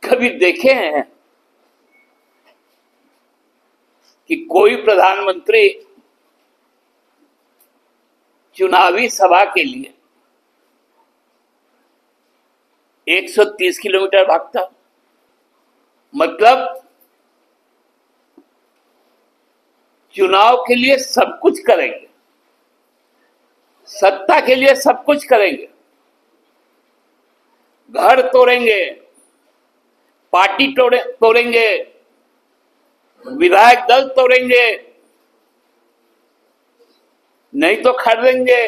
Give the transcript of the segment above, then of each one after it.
कभी देखे हैं कि कोई प्रधानमंत्री चुनावी सभा के लिए 130 किलोमीटर भागता? मतलब चुनाव के लिए सब कुछ करेंगे, सत्ता के लिए सब कुछ करेंगे, घर तोड़ेंगे, पार्टी तोड़ेंगे, विधायक दल तोड़ेंगे, नहीं तो खरीदेंगे,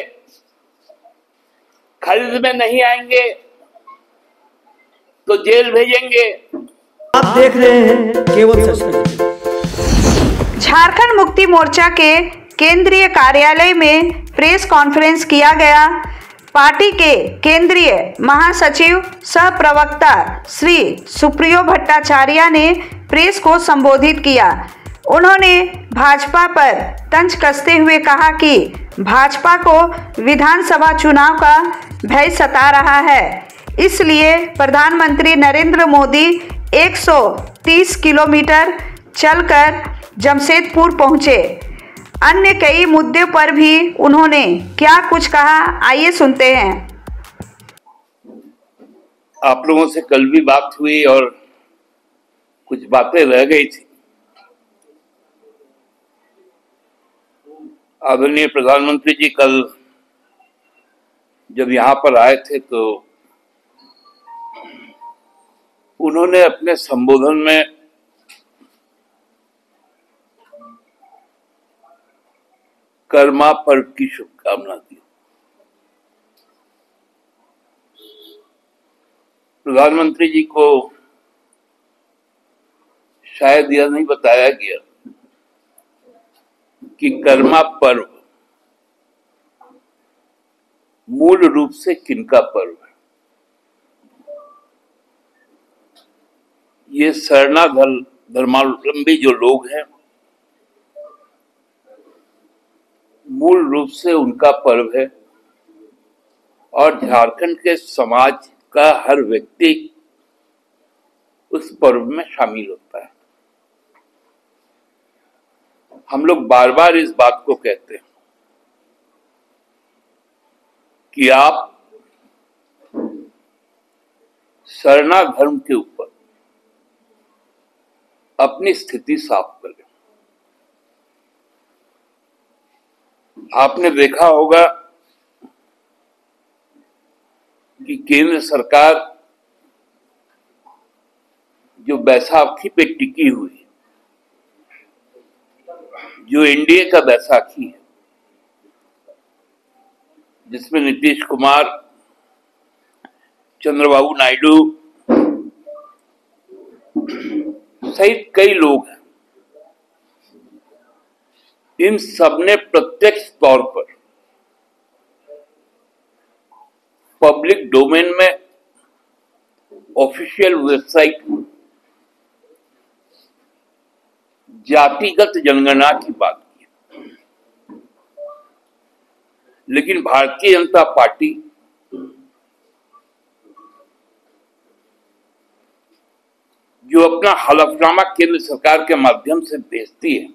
खरीद में नहीं आएंगे तो जेल भेजेंगे। आप देख रहे हैं केवल सच। झारखंड मुक्ति मोर्चा के केंद्रीय कार्यालय में प्रेस कॉन्फ्रेंस किया गया। पार्टी के केंद्रीय महासचिव सह प्रवक्ता श्री सुप्रियो भट्टाचार्य ने प्रेस को संबोधित किया। उन्होंने भाजपा पर तंज कसते हुए कहा कि भाजपा को विधानसभा चुनाव का भय सता रहा है, इसलिए प्रधानमंत्री नरेंद्र मोदी 130 किलोमीटर चलकर जमशेदपुर पहुंचे। अन्य कई मुद्दों पर भी उन्होंने क्या कुछ कहा, आइए सुनते हैं। आप लोगों से कल भी बात हुई और कुछ बातें रह गई थी। आदरणीय प्रधानमंत्री जी कल जब यहाँ पर आए थे तो उन्होंने अपने संबोधन में कर्मा पर्व की शुभकामना दी। प्रधानमंत्री जी को शायद यह नहीं बताया गया कि कर्मा पर्व मूल रूप से किनका पर्व है। ये धर्मावलंबी जो लोग हैं, मूल रूप से उनका पर्व है और झारखंड के समाज का हर व्यक्ति उस पर्व में शामिल होता है। हम लोग बार बार इस बात को कहते हैं कि आप सरना धर्म के ऊपर अपनी स्थिति साफ करें। आपने देखा होगा कि केंद्र सरकार जो बैसाखी पे टिकी हुई, जो एनडीए का बैसाखी है, जिसमें नीतीश कुमार, चंद्रबाबू नायडू सहित कई लोग हैं, इन सबने प्रत्यक्ष तौर पर पब्लिक डोमेन में ऑफिशियल वेबसाइट जातिगत जनगणना की बात की। लेकिन भारतीय जनता पार्टी जो अपना हलफनामा केंद्र सरकार के माध्यम से भेजती है,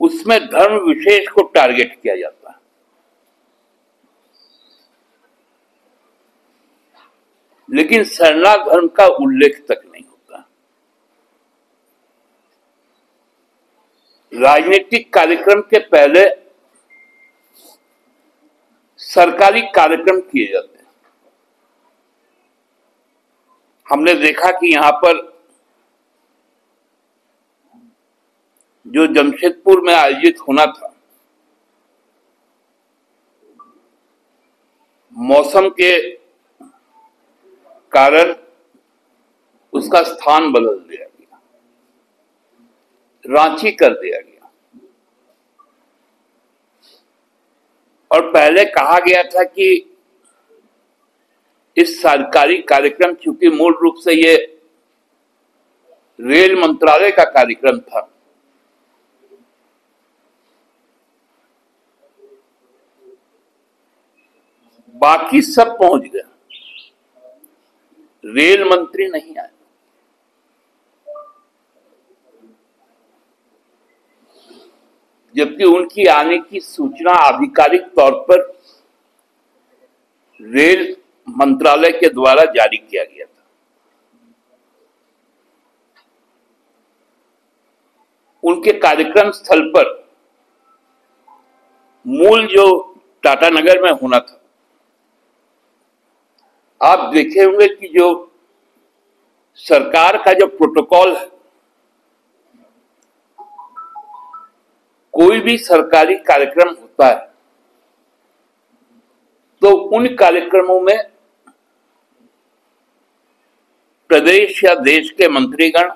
उसमें धर्म विशेष को टारगेट किया जाता है। लेकिन सरना धर्म का उल्लेख तक नहीं होता। राजनीतिक कार्यक्रम के पहले सरकारी कार्यक्रम किए जाते हैं। हमने देखा कि यहां पर जो जमशेदपुर में आयोजित होना था, मौसम के कारण उसका स्थान बदल दिया गया, रांची कर दिया गया। और पहले कहा गया था कि इस सरकारी कार्यक्रम, चूंकि मूल रूप से ये रेल मंत्रालय का कार्यक्रम था, बाकी सब पहुंच गए, रेल मंत्री नहीं आए। जबकि उनकी आने की सूचना आधिकारिक तौर पर रेल मंत्रालय के द्वारा जारी किया गया था। उनके कार्यक्रम स्थल पर मूल जो टाटानगर में होना था, आप देखे होंगे कि जो सरकार का जो प्रोटोकॉल है, कोई भी सरकारी कार्यक्रम होता है तो उन कार्यक्रमों में प्रदेश या देश के मंत्रीगण,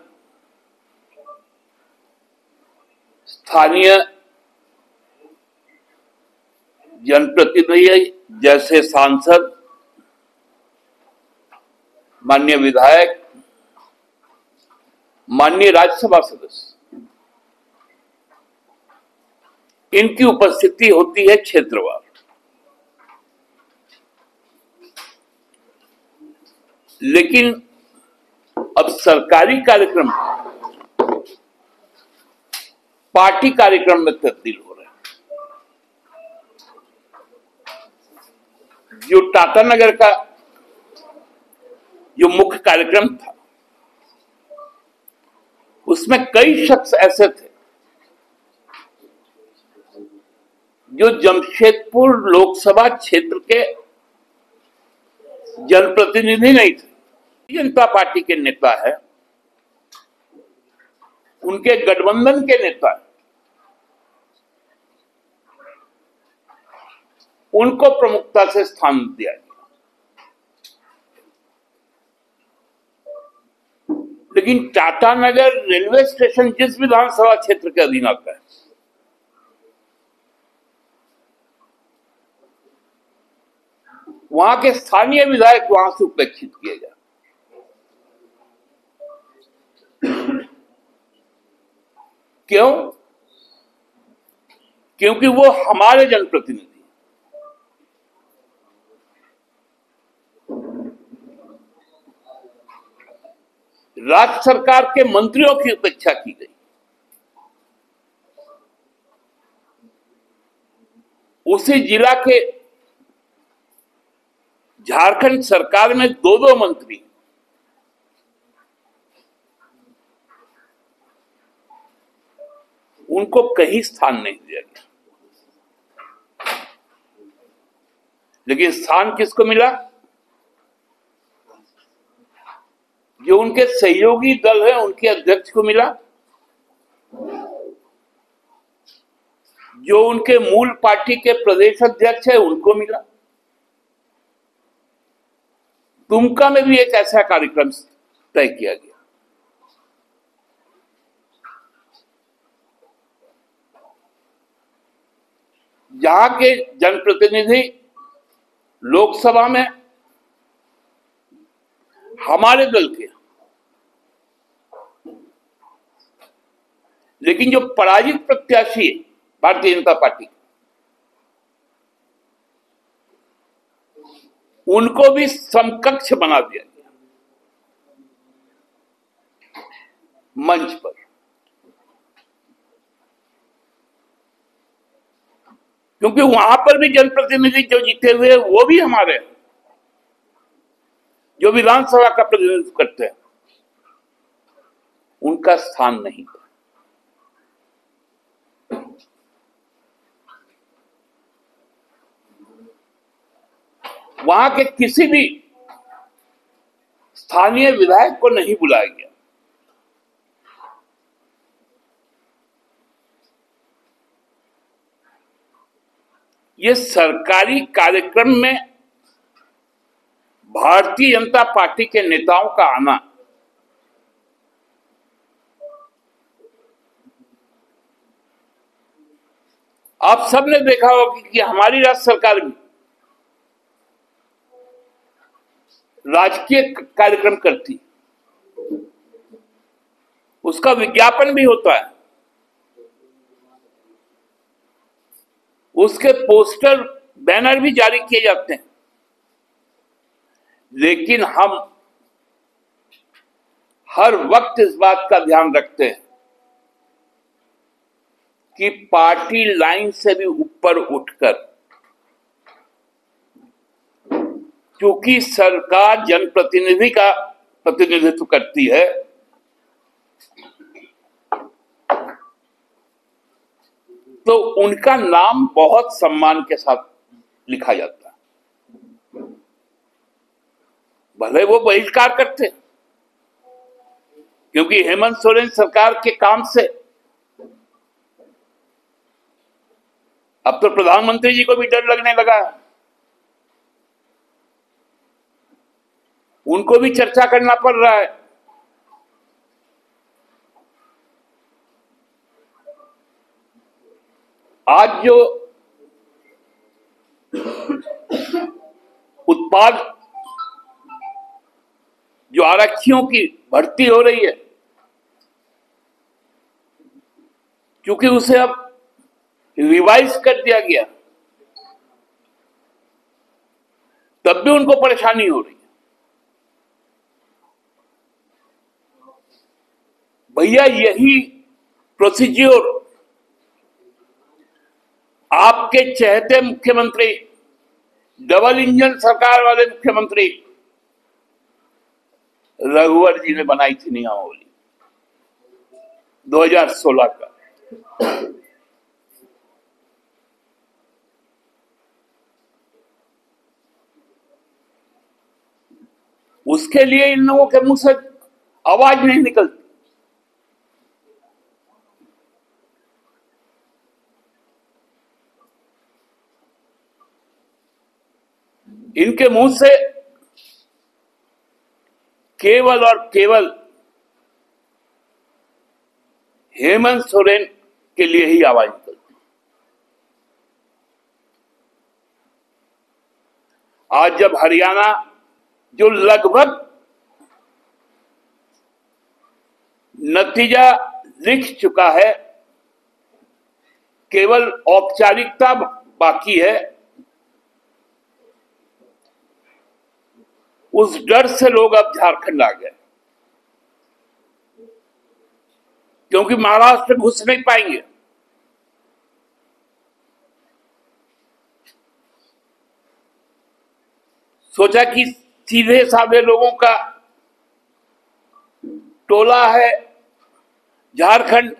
स्थानीय जनप्रतिनिधि जैसे सांसद, माननीय विधायक, माननीय राज्यसभा सदस्य, इनकी उपस्थिति होती है क्षेत्रवार। लेकिन अब सरकारी कार्यक्रम पार्टी कार्यक्रम में तब्दील हो रहे हैं। जो टाटानगर का जो मुख्य कार्यक्रम था, उसमें कई शख्स ऐसे थे जो जमशेदपुर लोकसभा क्षेत्र के जनप्रतिनिधि नहीं थे, जनता पार्टी के नेता है, उनके गठबंधन के नेता है। उनको प्रमुखता से स्थान दिया गया। लेकिन टाटानगर रेलवे स्टेशन जिस विधानसभा क्षेत्र के अधीन आता है, वहां के स्थानीय विधायक वहां से उपेक्षित किए गए। क्यों? क्योंकि वो हमारे जनप्रतिनिधि, राज्य सरकार के मंत्रियों की उपेक्षा की गई। उसी जिला के झारखंड सरकार में दो मंत्री, उनको कहीं स्थान नहीं दिया गया। लेकिन स्थान किसको मिला? जो उनके सहयोगी दल है, उनके अध्यक्ष को मिला। जो उनके मूल पार्टी के प्रदेश अध्यक्ष है, उनको मिला। दुमका में भी एक ऐसा कार्यक्रम तय किया गया। जहां के जनप्रतिनिधि लोकसभा में हमारे दल के, लेकिन जो पराजित प्रत्याशी है भारतीय जनता पार्टी, उनको भी समकक्ष बना दिया गया मंच पर। क्योंकि वहां पर भी जनप्रतिनिधि जो जीते हुए वो भी हमारे हैं, जो विधानसभा का प्रतिनिधित्व करते हैं, उनका स्थान नहीं था। वहां के किसी भी स्थानीय विधायक को नहीं बुलाया गया। ये सरकारी कार्यक्रम में भारतीय जनता पार्टी के नेताओं का आना आप सबने देखा होगा कि हमारी राज्य सरकार भी राजकीय कार्यक्रम करती, उसका विज्ञापन भी होता है, उसके पोस्टर बैनर भी जारी किए जाते हैं। लेकिन हम हर वक्त इस बात का ध्यान रखते हैं कि पार्टी लाइन से भी ऊपर उठकर, क्योंकि सरकार जनप्रतिनिधि का प्रतिनिधित्व करती है, तो उनका नाम बहुत सम्मान के साथ लिखा जाता है, भले वो बहिष्कार करते, क्योंकि हेमंत सोरेन सरकार के काम से अब तो प्रधानमंत्री जी को भी डर लगने लगा है, उनको भी चर्चा करना पड़ रहा है। आज जो उत्पाद, जो आरक्षियों की भर्ती हो रही है, क्योंकि उसे अब रिवाइज कर दिया गया, तब भी उनको परेशानी हो रही है। भैया, यही प्रोसीज्योर आपके चहेते मुख्यमंत्री, डबल इंजन सरकार वाले मुख्यमंत्री रघुवर जी ने बनाई थी नियमावली 2016 का। उसके लिए इन लोगों के मुंह से आवाज नहीं निकलती। इनके मुंह से केवल और केवल हेमंत सोरेन के लिए ही आवाज निकलती। आज जब हरियाणा, जो लगभग नतीजा लिख चुका है, केवल औपचारिकता बाकी है, उस डर से लोग अब झारखंड आ गए, क्योंकि महाराष्ट्र में घुस नहीं पाएंगे। सोचा कि सीधे साधे लोगों का टोला है झारखंड,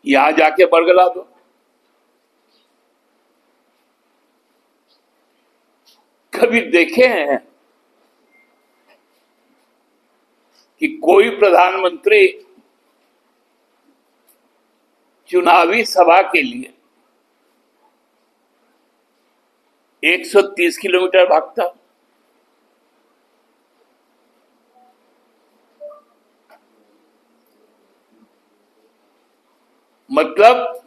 यहां जाके बरगला दो। कभी देखे हैं कि कोई प्रधानमंत्री चुनावी सभा के लिए 130 किलोमीटर भागता? मतलब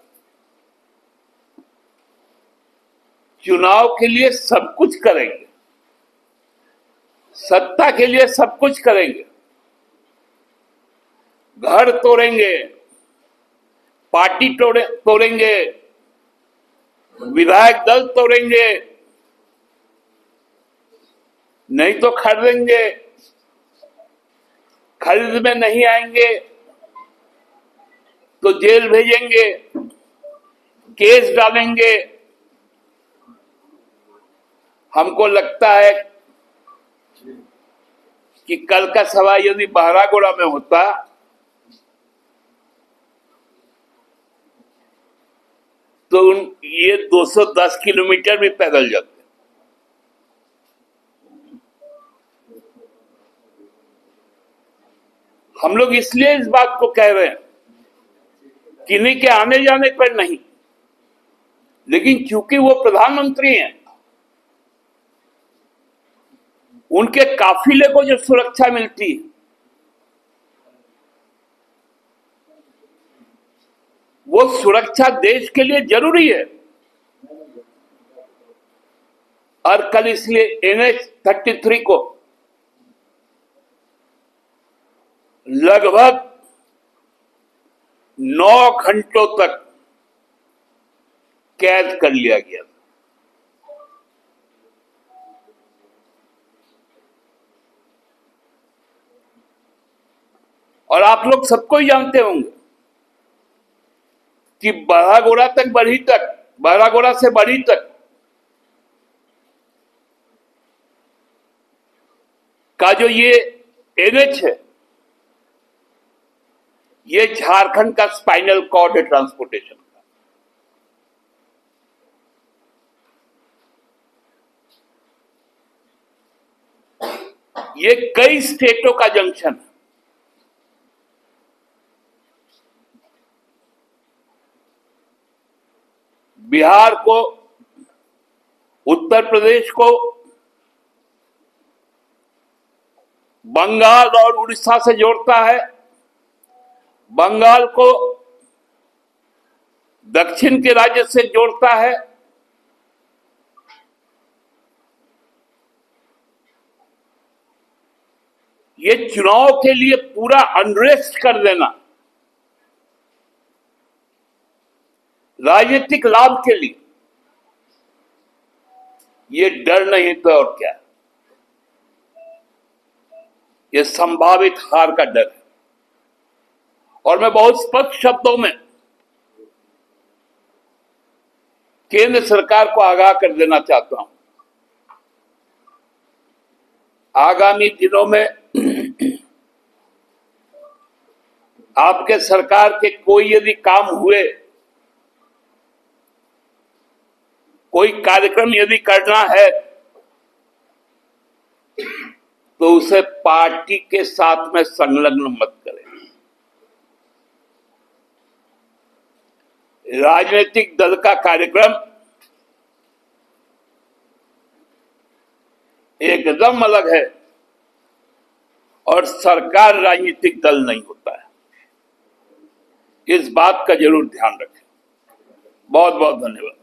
चुनाव के लिए सब कुछ करेंगे, सत्ता के लिए सब कुछ करेंगे, घर तोड़ेंगे, पार्टी तोड़ेंगे, विधायक दल तोड़ेंगे, नहीं तो खरीदेंगे, खरीद में नहीं आएंगे तो जेल भेजेंगे, केस डालेंगे। हमको लगता है कि कल का सभा यदि बहरागोड़ा में होता तो ये 210 किलोमीटर भी पैदल जाते। हम लोग इसलिए इस बात को कह रहे हैं, किन्हीं के आने जाने पर नहीं, लेकिन चूंकि वो प्रधानमंत्री हैं, उनके काफिले को जो सुरक्षा मिलती है, वो सुरक्षा देश के लिए जरूरी है। और कल इसलिए NH-33 को लगभग 9 घंटों तक कैद कर लिया गया। और आप लोग सबको ही जानते होंगे कि बड़ागोड़ा से बड़ी तक का जो ये एनएच है, ये झारखंड का स्पाइनल कॉर्ड है ट्रांसपोर्टेशन का। ये कई स्टेटों का जंक्शन है। बिहार को, उत्तर प्रदेश को, बंगाल और उड़ीसा से जोड़ता है, बंगाल को दक्षिण के राज्य से जोड़ता है, ये चुनाव के लिए पूरा अनरेस्ट कर देना, राजनीतिक लाभ के लिए, ये डर नहीं तो और क्या, ये संभावित हार का डर है। और मैं बहुत स्पष्ट शब्दों में केंद्र सरकार को आगाह कर देना चाहता हूं, आगामी दिनों में आपके सरकार के कोई यदि काम हुए, कोई कार्यक्रम यदि करना है, तो उसे पार्टी के साथ में संलग्न मत करें। राजनीतिक दल का कार्यक्रम एकदम अलग है और सरकार राजनीतिक दल नहीं होता है। इस बात का जरूर ध्यान रखें। बहुत बहुत धन्यवाद।